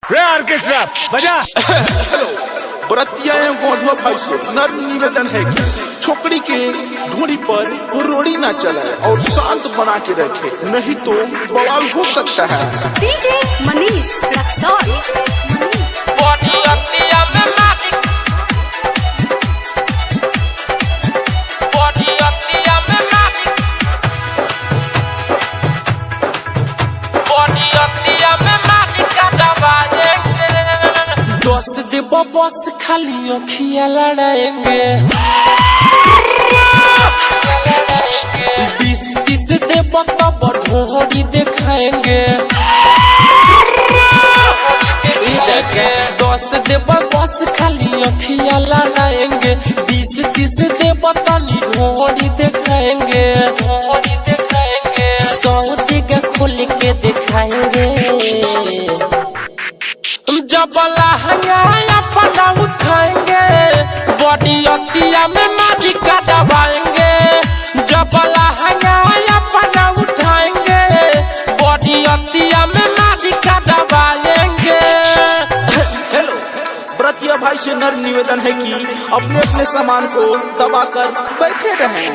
Orchestra बजा। Hello बरतिया गोधवा भाई से नर निवेदन है कि छोकरी के ढोड़ी पर रोड़ी ना चलाए और शांत बना के रखे, नहीं तो बवाल हो सकता है। डीजे मनीष रक्सौल। बस खाली अखियाँ लड़ाएंगे, 20-30 देव तब ढोड़ी दिखाएंगे। 10 देव बस खाली अखियाँ लड़ाएंगे, 20-30 देव तनी ढोड़ी दिखाएंगे। 100 दिगा खोल के दिखाएंगे। जब लहंगा अपना उठाएंगे, बॉडी अतिया में माटी का दबाएंगे। जब लहंगा अपना उठाएंगे, बॉडी अतिया में माटी का दबाएंगे। हेलो बरतिया भाई से नर निवेदन है कि अपने अपने सामान को दबाकर बैठे रहें।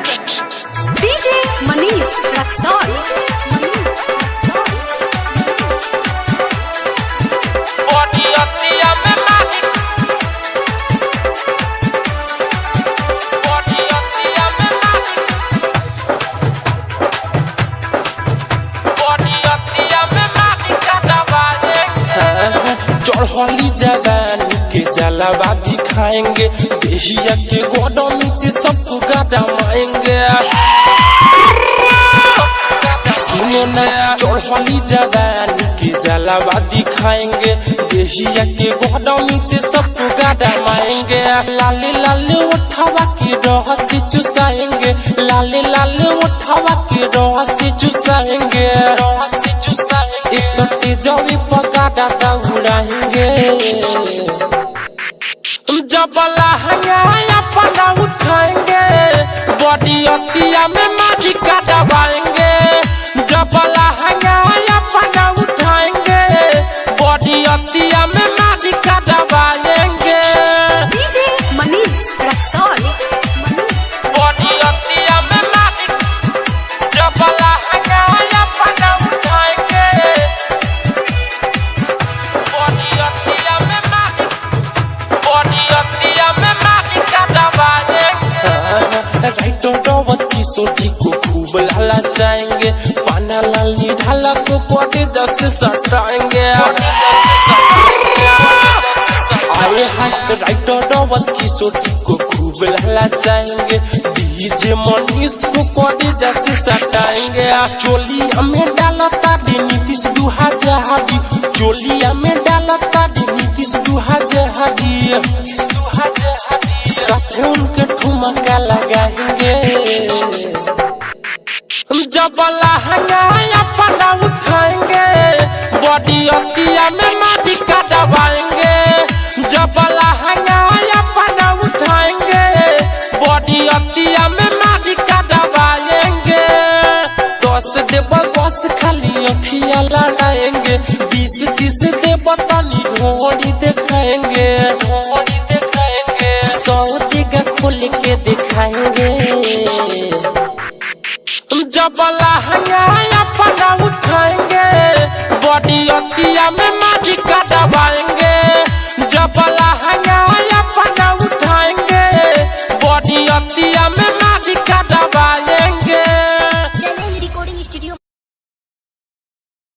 डीजे मनीष रक्सौल। चढ़ली जवानी के जलवा दिखाएंगे, देहिया के गोदमी से सबको गदमाएंगे। सुनो नया चढ़ली जवानी के जलवा दिखाएंगे, देहिया के गोदमी से सबको गदमाएंगे। लाले लाले उठावा के रहस्य चुसाएंगे, लाले लाले उठावा के रहस्य चुसाएंगे। जवी पकाड़ा दौड़ाएंगे। जब लहंगा अपना उठाएंगे, बॉडी अतिया में माटी का दबाएंगे। जब लहंगा अपना उठाएंगे, बॉडी अतिया में माटी का दबाएंगे। डीजे मनीष रक्सौल। बॉडी अतिया में माटी, जब लहंगा अपना उठाएंगे, सोटी को खूब लाला जाएंगे। पाना लाली ढाला को पौधे जैसे सटाएंगे। आए हाथ राइटर डबल की सोटी को खूब लाला जाएंगे, डीजे मनीष को पौधे जैसे सटाएंगे। चोलिया में डालता नीतीश 2000, चोलिया में डालता नीतीश 2000, साथे उनके ठुमका लगाएंगे। जब लहंगा अपना उठाएंगे, बॉडी अतिया में माटी का दबाएंगे। जब लहंगा अपना उठाएंगे, बॉडी अतिया में माटी का दबाएंगे। 10 देव बस खाली अखियाँ लड़ाएंगे, 20-30 देव तनी ढोड़ी दिखाएंगे। 100 दिगा खोल के दिखाएंगे। जब